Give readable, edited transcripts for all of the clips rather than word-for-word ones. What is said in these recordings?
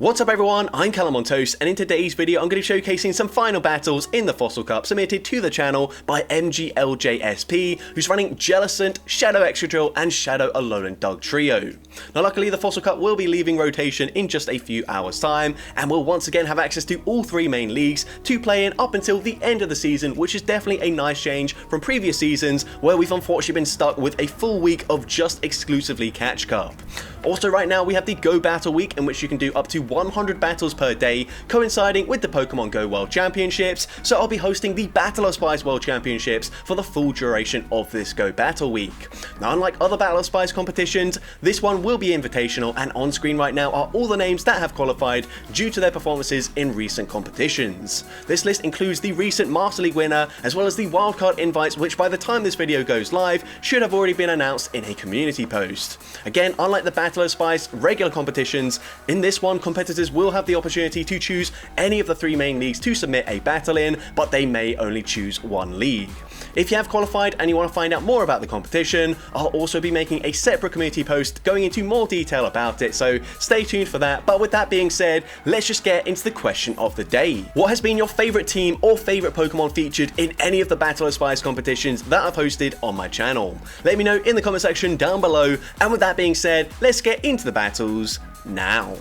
What's up everyone, I'm CallumOnToast, and in today's video I'm going to be showcasing some final battles in the Fossil Cup submitted to the channel by MGLJSP, who's running Jellicent, Shadow Excadrill and Shadow Alolan Dugtrio. Now luckily the Fossil Cup will be leaving rotation in just a few hours time, and we'll once again have access to all three main leagues to play in up until the end of the season, which is definitely a nice change from previous seasons where we've unfortunately been stuck with a full week of just exclusively Catch Cup. Also right now we have the Go Battle Week, in which you can do up to 100 battles per day, coinciding with the Pokemon Go World Championships, so I'll be hosting the Battle of Spice World Championships for the full duration of this Go Battle Week. Now unlike other Battle of Spice competitions, this one will be invitational, and on screen right now are all the names that have qualified due to their performances in recent competitions. This list includes the recent Master League winner, as well as the wildcard invites, which by the time this video goes live should have already been announced in a community post. Again, unlike the Battle of Spice regular competitions, in this one competitors will have the opportunity to choose any of the three main leagues to submit a battle in, but they may only choose one league. If you have qualified and you want to find out more about the competition, I'll also be making a separate community post going into more detail about it, so stay tuned for that. But with that being said, let's just get into the question of the day. What has been your favourite team or favourite Pokemon featured in any of the Battle of Spice competitions that I've hosted on my channel? Let me know in the comment section down below, and with that being said, let's get into the battles now.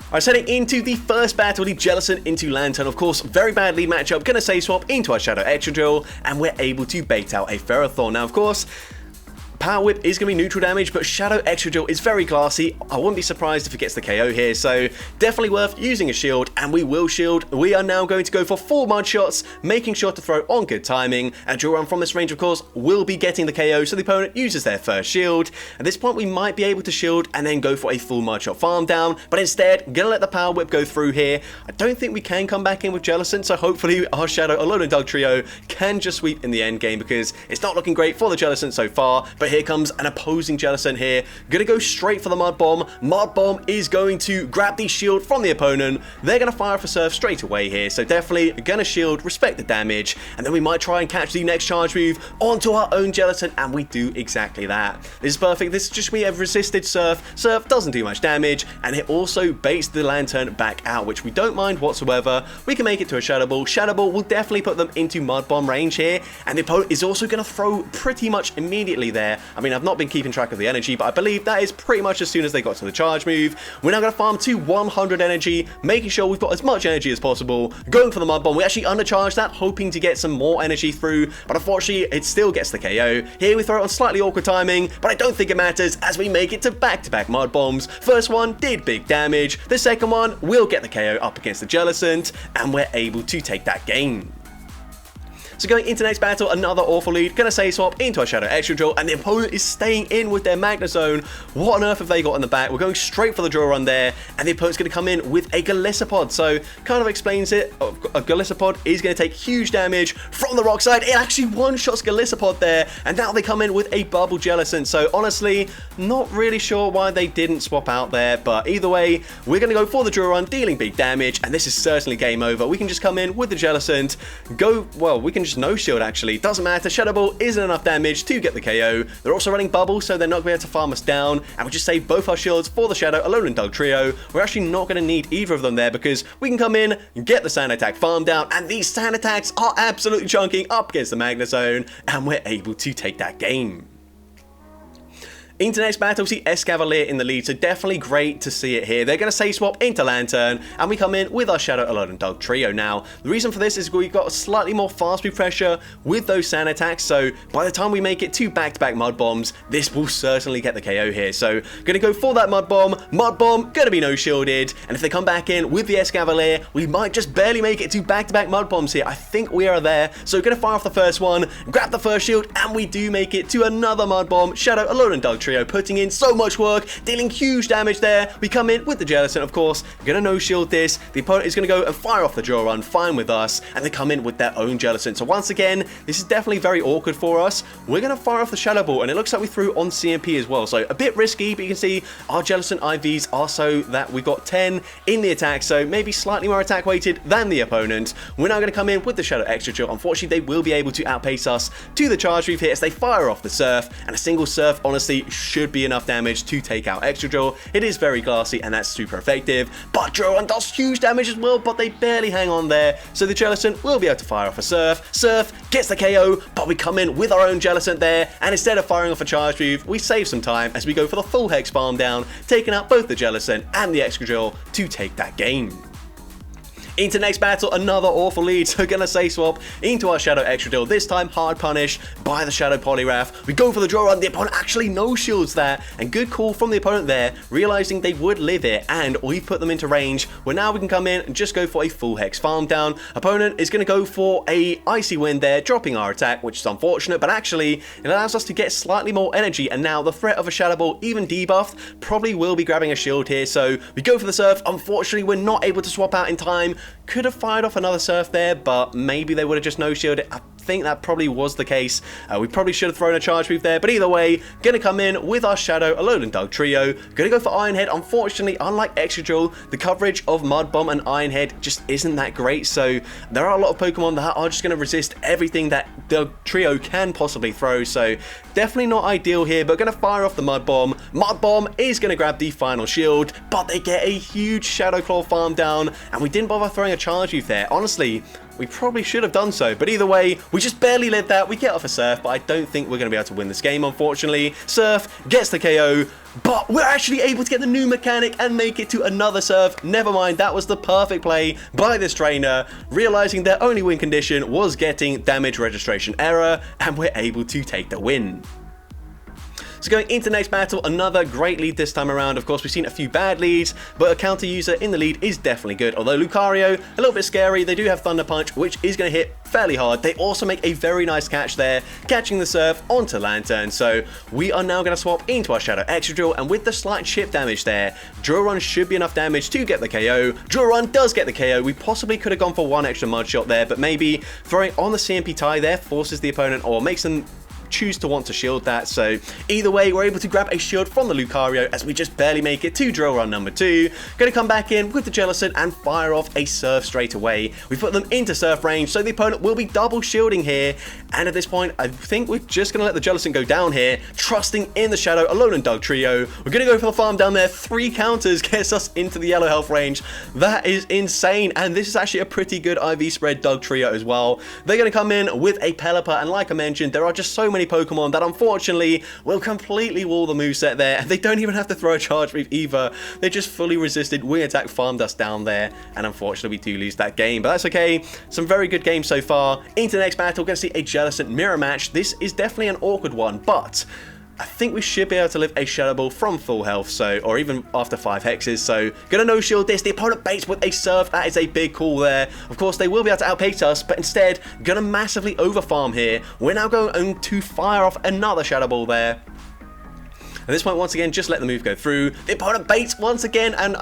Alright, heading into the first battle, the Jellicent into Lantern. Of course, very bad lead matchup, gonna say swap into our Shadow Excadrill, and we're able to bait out a Ferrothorn. Now, of course, Power Whip is going to be neutral damage, but Shadow Excadrill is very classy. I wouldn't be surprised if it gets the KO here, so definitely worth using a shield, and we will shield. We are now going to go for 4 mud shots, making sure to throw on good timing, and Drill Run from this range, of course, will be getting the KO, so the opponent uses their first shield. At this point, we might be able to shield and then go for a full mud shot farm down, but instead, going to let the Power Whip go through here. I don't think we can come back in with Jellicent, so hopefully our Shadow Alolan Dugtrio can just sweep in the end game, because it's not looking great for the Jellicent so far. But here comes an opposing Jellicent here, gonna go straight for the Mud Bomb. Mud Bomb is going to grab the shield from the opponent. They're gonna fire off a Surf straight away here, so definitely gonna shield, respect the damage, and then we might try and catch the next charge move onto our own Jellicent, and we do exactly that. This is perfect. This is just we have resisted Surf. Surf doesn't do much damage, and it also baits the Lantern back out, which we don't mind whatsoever. We can make it to a Shadow Ball. Shadow Ball will definitely put them into Mud Bomb range here, and the opponent is also gonna throw pretty much immediately there. I mean, I've not been keeping track of the energy, but I believe that is pretty much as soon as they got to the charge move. We're now going to farm to 100 energy, making sure we've got as much energy as possible. Going for the Mud Bomb, we actually undercharged that, hoping to get some more energy through, but unfortunately it still gets the KO. Here we throw it on slightly awkward timing, but I don't think it matters as we make it to back-to-back Mud Bombs. First one did big damage, the second one will get the KO up against the Jellicent, and we're able to take that game. So going into the next battle, another awful lead, gonna say swap into our Shadow Excadrill, and the opponent is staying in with their Magnezone. What on earth have they got in the back? We're going straight for the Drill Run there, and the opponent's gonna come in with a Golisopod, so kind of explains it. A Golisopod is gonna take huge damage from the rock side. It actually one-shots Golisopod there, and now they come in with a Bubble Jellicent, so honestly, not really sure why they didn't swap out there, but either way, we're gonna go for the Drill Run, dealing big damage, and this is certainly game over. We can just come in with the Jellicent, we can just no shield actually, doesn't matter. Shadow Ball isn't enough damage to get the KO. They're also running Bubble, so they're not going to be able to farm us down, and we just save both our shields for the Shadow Alolan Dugtrio. We're actually not going to need either of them there, because we can come in, get the Sand Attack farm down, and these Sand Attacks are absolutely chunking up against the Magnezone, and we're able to take that game. Into the next battle, we see Excadrill in the lead, so definitely great to see it here. They're going to say swap into Lantern, and we come in with our Shadow Alolan Dugtrio. Now, the reason for this is we've got slightly more fast move pressure with those Sand Attacks, so by the time we make it to back-to-back Mud Bombs, this will certainly get the KO here. So, going to go for that Mud Bomb, going to be no-shielded, and if they come back in with the Excadrill, we might just barely make it to back-to-back Mud Bombs here. I think we are there, so we're going to fire off the first one, grab the first shield, and we do make it to another Mud Bomb. Shadow Alolan Dugtrio putting in so much work, dealing huge damage there. We come in with the Jellicent, of course. We're going to no-shield this. The opponent is going to go and fire off the Drill Run, fine with us, and they come in with their own Jellicent. So once again, this is definitely very awkward for us. We're going to fire off the Shadow Ball, and it looks like we threw on CMP as well. So a bit risky, but you can see our Jellicent IVs are so that we've got 10 in the attack, so maybe slightly more attack weighted than the opponent. We're now going to come in with the Shadow Excadrill. Unfortunately, they will be able to outpace us to the charge move here as they fire off the Surf, and a single Surf honestly should be enough damage to take out Excadrill. It is very glassy and that's super effective, but Drill Run does huge damage as well, but they barely hang on there, so the Jellicent will be able to fire off a Surf. Surf gets the KO, but we come in with our own Jellicent there, and instead of firing off a charge move, we save some time as we go for the full Hex Farm down, taking out both the Jellicent and the Excadrill to take that game. Into next battle, another awful lead, so gonna say swap into our Shadow Excadrill, this time hard punish by the Shadow Poliwrath. We go for the draw run, the opponent actually no shields that, and good call from the opponent there, realizing they would live it, and we put them into range, where now we can come in and just go for a full Hex Farm down. Opponent is gonna go for a Icy Wind there, dropping our attack, which is unfortunate, but actually it allows us to get slightly more energy, and now the threat of a Shadow Ball, even debuffed, probably will be grabbing a shield here, so we go for the Surf. Unfortunately, we're not able to swap out in time. Could have fired off another Surf there, but maybe they would have just no-shielded it. I think that probably was the case. We probably should have thrown a charge move there, but either way, gonna come in with our Shadow Alolan Dugtrio. Gonna go for Iron Head. Unfortunately, unlike Excadrill, the coverage of Mud Bomb and Iron Head just isn't that great, so there are a lot of Pokemon that are just gonna resist everything that Dugtrio can possibly throw, so definitely not ideal here, but gonna fire off the Mud Bomb. Mud Bomb is gonna grab the final shield, but they get a huge Shadow Claw farm down, and we didn't bother throwing a charge move there. Honestly, we probably should have done so, but either way, we just barely lived that. We get off a Surf, but I don't think we're going to be able to win this game, unfortunately. Surf gets the KO, but we're actually able to get the new mechanic and make it to another Surf. Never mind, that was the perfect play by this trainer, realizing their only win condition was getting damage registration error, and we're able to take the win. So going into next battle, another great lead this time around. Of course, we've seen a few bad leads, but a counter user in the lead is definitely good. Although Lucario, a little bit scary. They do have Thunder Punch, which is going to hit fairly hard. They also make a very nice catch there, catching the Surf onto Lantern. So we are now going to swap into our Shadow Excadrill, and with the slight chip damage there, Drill Run should be enough damage to get the KO. Drill Run does get the KO. We possibly could have gone for one extra Mud Shot there, but maybe throwing on the CMP tie there forces the opponent or makes them choose to want to shield that. So either way, we're able to grab a shield from the Lucario as we just barely make it to Drill Run number 2. Gonna come back in with the Jellicent and fire off a Surf straight away. We put them into Surf range, so the opponent will be double shielding here, and at this point I think we're just gonna let the Jellicent go down here, trusting in the Shadow Alolan Dugtrio. We're gonna go for the farm down there. 3 counters gets us into the yellow health range. That is insane, and this is actually a pretty good IV spread Dugtrio as well. They're gonna come in with a Pelipper, and like I mentioned, there are just so many Pokemon that unfortunately will completely wall the moveset there, and they don't even have to throw a charge move either. They just fully resisted Wing Attack, farmed us down there, and unfortunately we do lose that game, but that's okay. Some very good games so far. Into the next battle, we're going to see a Jellicent mirror match. This is definitely an awkward one, but I think we should be able to live a Shadow Ball from full health, so, or even after 5 hexes, so gonna no-shield this. The opponent baits with a Surf. That is a big call there. Of course, they will be able to outpace us, but instead, gonna massively overfarm here. We're now going to fire off another Shadow Ball there. At this point, once again, just let the move go through. The opponent baits once again, and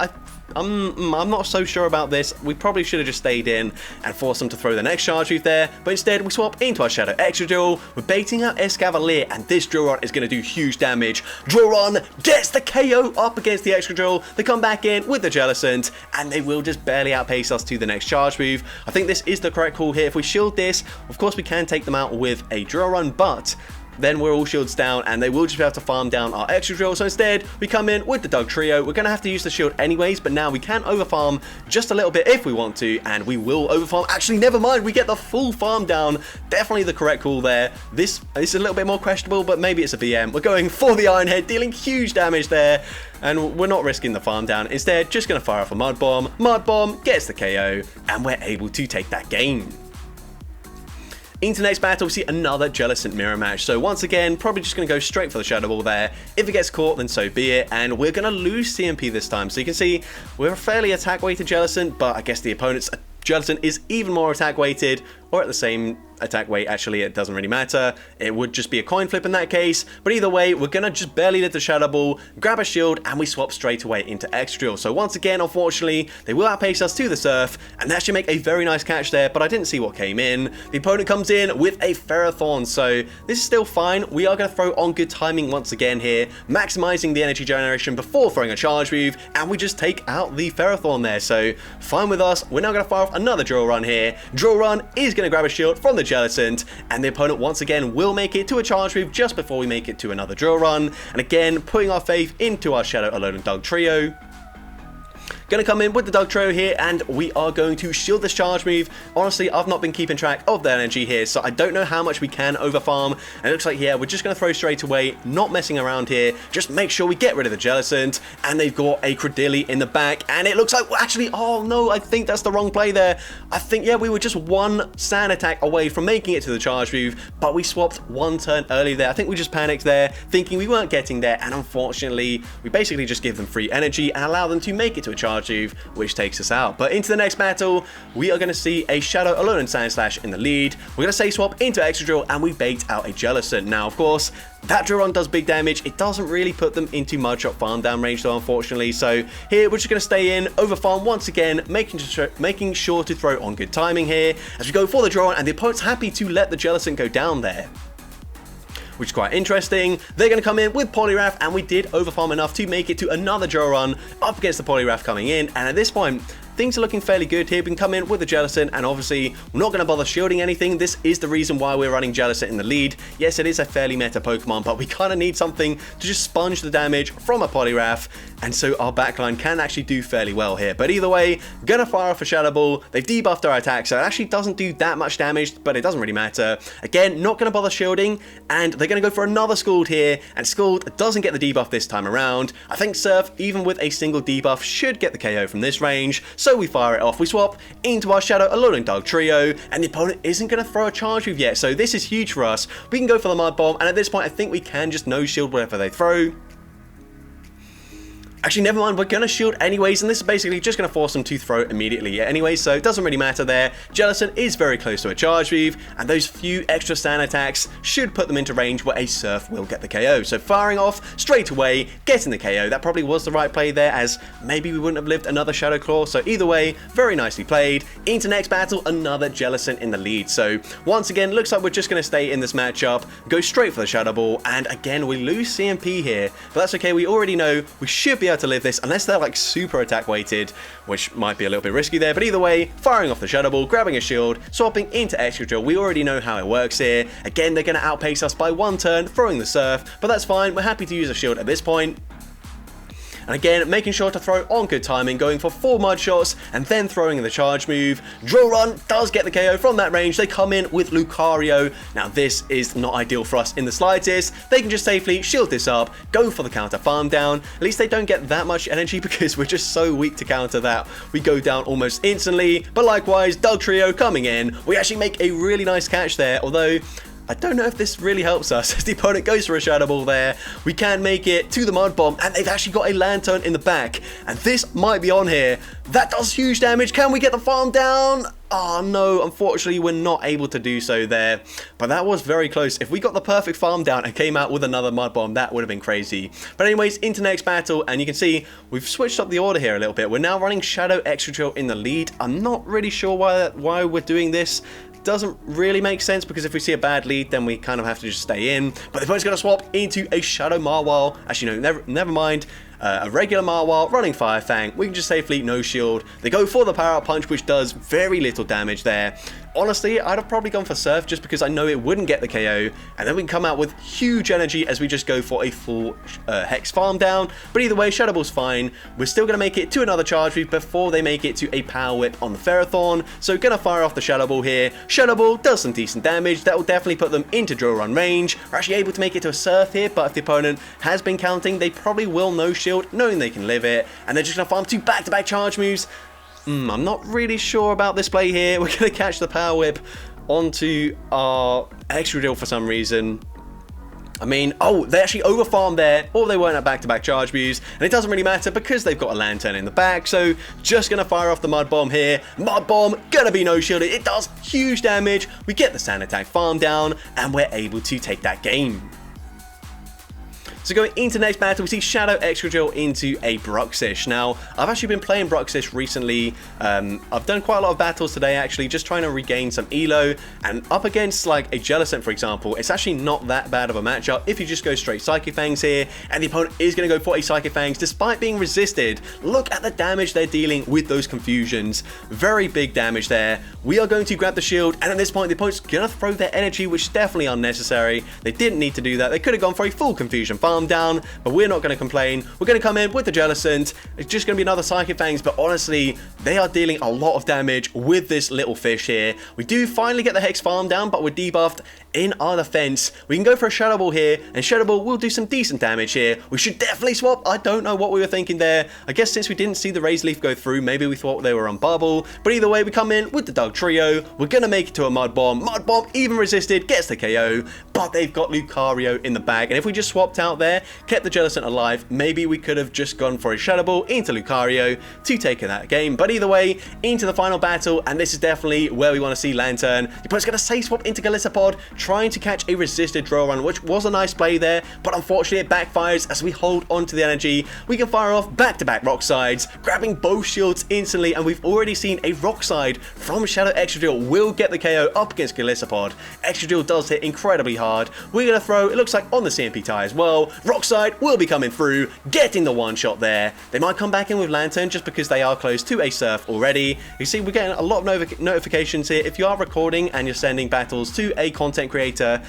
I'm not so sure about this. We probably should have just stayed in and forced them to throw the next charge move there, but instead we swap into our Shadow Excadrill. We're baiting out Excadrill, and this Drill Run is going to do huge damage. Drill Run gets the KO up against the Excadrill. They come back in with the Jellicent, and they will just barely outpace us to the next charge move. I think this is the correct call here. If we shield this, of course we can take them out with a Drill Run, but then we're all shields down, and they will just be able to farm down our Excadrill. So instead, we come in with the Dugtrio. We're going to have to use the shield anyways, but now we can overfarm just a little bit if we want to, and we will overfarm. Actually, never mind, we get the full farm down. Definitely the correct call there. This is a little bit more questionable, but maybe it's a BM. We're going for the Iron Head, dealing huge damage there, and we're not risking the farm down. Instead, just going to fire off a Mud Bomb. Mud Bomb gets the KO, and we're able to take that game. Into next battle, we see another Jellicent mirror match. So once again, probably just going to go straight for the Shadow Ball there. If it gets caught, then so be it. And we're going to lose CMP this time. So you can see we're a fairly attack-weighted Jellicent, but I guess the opponent's Jellicent is even more attack-weighted, or at the same attack weight. Actually, it doesn't really matter. It would just be a coin flip in that case. But either way, we're going to just barely live the Shadow Ball, grab a shield, and we swap straight away into Excadrill. So once again, unfortunately, they will outpace us to the Surf, and they actually make a very nice catch there, but I didn't see what came in. The opponent comes in with a Ferrothorn, so this is still fine. We are going to throw on good timing once again here, maximizing the energy generation before throwing a charge move, and we just take out the Ferrothorn there. So fine with us. We're now going to fire off another Drill Run here. Drill Run is going to grab a shield from the Jellicent, and the opponent once again will make it to a charge move just before we make it to another drill run. And again, putting our faith into our Shadow Alolan Dugtrio. Going to come in with the Dugtrio here, and we are going to shield this charge move. Honestly, I've not been keeping track of the energy here, so I don't know how much we can overfarm. And it looks like, yeah, we're just going to throw straight away, not messing around here. Just make sure we get rid of the Jellicent, and they've got a Credilli in the back, and it looks like, well, actually, oh no, I think that's the wrong play there. I think, yeah, we were just one sand attack away from making it to the charge move, but we swapped one turn early there. I think we just panicked there, thinking we weren't getting there, and unfortunately, we basically just give them free energy and allow them to make it to a charge move, which takes us out. But into the next battle, we are going to see a Shadow Alolan Sandslash in the lead. We're going to say swap into Excadrill, and we bait out a Jellicent. Now, of course, that drill run does big damage. It doesn't really put them into Mudshot farm down range though, unfortunately. So here, we're just going to stay in, over farm once again, making sure to throw on good timing here as we go for the draw run, and the opponent's happy to let the Jellicent go down there, which is quite interesting. They're going to come in with Poliwrath, and we did overfarm enough to make it to another drill run up against the Poliwrath coming in. And at this point, things are looking fairly good here. We can come in with the Jellicent, and obviously we're not going to bother shielding anything. This is the reason why we're running Jellicent in the lead. Yes, it is a fairly meta Pokemon, but we kind of need something to just sponge the damage from a Poliwrath, and so our backline can actually do fairly well here. But either way, gonna fire off a Shadow Ball. They've debuffed our attack, so it actually doesn't do that much damage, but it doesn't really matter. Again, not gonna bother shielding, and they're gonna go for another Scald here, and Scald doesn't get the debuff this time around. I think Surf, even with a single debuff, should get the KO from this range, so we fire it off. We swap into our Shadow Alolan Dugtrio, and the opponent isn't going to throw a charge move yet, so this is huge for us. We can go for the Mud Bomb, and at this point I think we can just no shield whatever they throw. Actually, never mind, we're going to shield anyways, and this is basically just going to force them to throw immediately anyway, so it doesn't really matter there. Jellicent is very close to a charge move, and those few extra stand attacks should put them into range where a Surf will get the KO. So firing off straight away, getting the KO, that probably was the right play there, as maybe we wouldn't have lived another Shadow Claw. So either way, very nicely played. Into next battle, another Jellicent in the lead. So once again, looks like we're just going to stay in this matchup, go straight for the Shadow Ball, and again, we lose CMP here, but that's okay. We already know we should be able to live this unless they're like super attack weighted, which might be a little bit risky there. But either way, firing off the Shadow Ball, grabbing a shield, swapping into Excadrill. We already know how it works here. Again, they're going to outpace us by one turn, throwing the Surf, but that's fine. We're happy to use a shield at this point. And again, making sure to throw on good timing, going for 4 mud shots, and then throwing in the charge move. Drill Run does get the KO from that range. They come in with Lucario. Now, this is not ideal for us in the slightest. They can just safely shield this up, go for the counter farm down. At least they don't get that much energy because we're just so weak to counter that. We go down almost instantly, but likewise, Dugtrio coming in. We actually make a really nice catch there, although I don't know if this really helps us as the opponent goes for a Shadow Ball there. We can make it to the Mud Bomb, and they've actually got a Lantern in the back, and this might be on here. That does huge damage. Can we get the farm down? Oh no, unfortunately we're not able to do so there, but that was very close. If we got the perfect farm down and came out with another Mud Bomb, that would have been crazy. But anyways, into next battle, and you can see we've switched up the order here a little bit. We're now running Shadow Excadrill in the lead. I'm not really sure why we're doing this. Doesn't really make sense, because if we see a bad lead, then we kind of have to just stay in. But the opponent's going to swap into a Shadow Marwile. Actually, no, never mind. A regular Marwile running Fire Fang. We can just safely no shield. They go for the Power Up Punch, which does very little damage there. Honestly, I'd have probably gone for Surf just because I know it wouldn't get the KO, and then we can come out with huge energy as we just go for a full Hex farm down. But either way, Shadow Ball's fine. We're still going to make it to another charge move before they make it to a Power Whip on the Ferrothorn. So going to fire off the Shadow Ball here. Shadow Ball does some decent damage. That will definitely put them into Drill Run range. We're actually able to make it to a Surf here, but if the opponent has been counting, they probably will no shield, knowing they can live it, and they're just going to farm 2 back-to-back charge moves. I'm not really sure about this play here. We're going to catch the Power Whip onto our Excadrill for some reason. I mean, oh, they actually overfarmed there, or they weren't at back-to-back charge moves, and it doesn't really matter because they've got a Lantern in the back, so just going to fire off the Mud Bomb here. Mud Bomb, going to be no-shielded. It does huge damage. We get the Sand Attack farm down, and we're able to take that game. So going into the next battle, we see Shadow Excadrill into a Bruxish. Now, I've actually been playing Bruxish recently. I've done quite a lot of battles today, actually, just trying to regain some elo. And up against, like, a Jellicent, for example, it's actually not that bad of a matchup if you just go straight Psychic Fangs here. And the opponent is going to go for a Psychic Fangs despite being resisted. Look at the damage they're dealing with those confusions. Very big damage there. We are going to grab the shield, and at this point, the opponent's going to throw their energy, which is definitely unnecessary. They didn't need to do that. They could have gone for a full confusion farm down, but we're not going to complain. We're going to come in with the Jellicent. It's just going to be another Psychic Fangs, but honestly, they are dealing a lot of damage with this little fish here. We do finally get the Hex farm down, but we're debuffed in our defense. We can go for a Shadow Ball here, and Shadow Ball will do some decent damage here. We should definitely swap. I don't know what we were thinking there. I guess since we didn't see the Razor Leaf go through, maybe we thought they were on bubble. But either way, we come in with the Dugtrio. We're going to make it to a Mud Bomb. Mud Bomb, even resisted, gets the KO, but they've got Lucario in the bag. And if we just swapped out there, kept the Jellicent alive, maybe we could have just gone for a Shadow Ball into Lucario to take that game. But either way, into the final battle, and this is definitely where we want to see Lantern. The opponent's going to say swap into Galissapod, trying to catch a resisted Drill Run, which was a nice play there, but unfortunately it backfires as we hold on to the energy. We can fire off back-to-back Rock Sides, grabbing both shields instantly, and we've already seen a Rock Side from Shadow Excadrill will get the KO up against Galissapod. Excadrill does hit incredibly hard. We're going to throw, it looks like on the CMP tie as well. Rock Side will be coming through, getting the one shot there. They might come back in with Lantern just because they are close to a Surf already. You see, we're getting a lot of notifications here. If you are recording and you're sending battles to a content creator,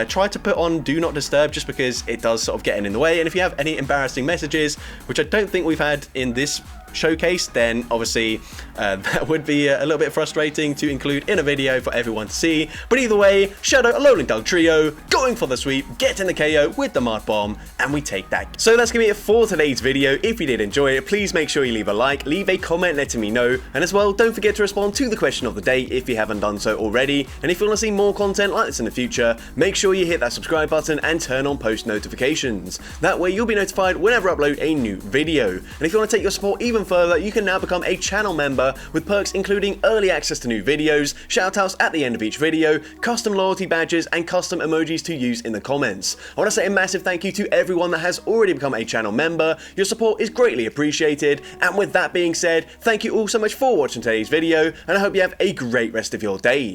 try to put on Do Not Disturb just because it does sort of get in the way. And if you have any embarrassing messages, which I don't think we've had in this showcase, then obviously that would be a little bit frustrating to include in a video for everyone to see. But either way, Shadow, Alolan Dugtrio going for the sweep, getting the KO with the Mud Bomb, and we take that. So that's going to be it for today's video. If you did enjoy it, please make sure you leave a like, leave a comment letting me know, and as well, don't forget to respond to the question of the day if you haven't done so already. And if you want to see more content like this in the future, make sure you hit that subscribe button and turn on post notifications. That way you'll be notified whenever I upload a new video. And if you want to take your support even further, you can now become a channel member with perks including early access to new videos, shoutouts at the end of each video, custom loyalty badges, and custom emojis to use in the comments. I want to say a massive thank you to everyone that has already become a channel member. Your support is greatly appreciated, and with that being said, thank you all so much for watching today's video, and I hope you have a great rest of your day.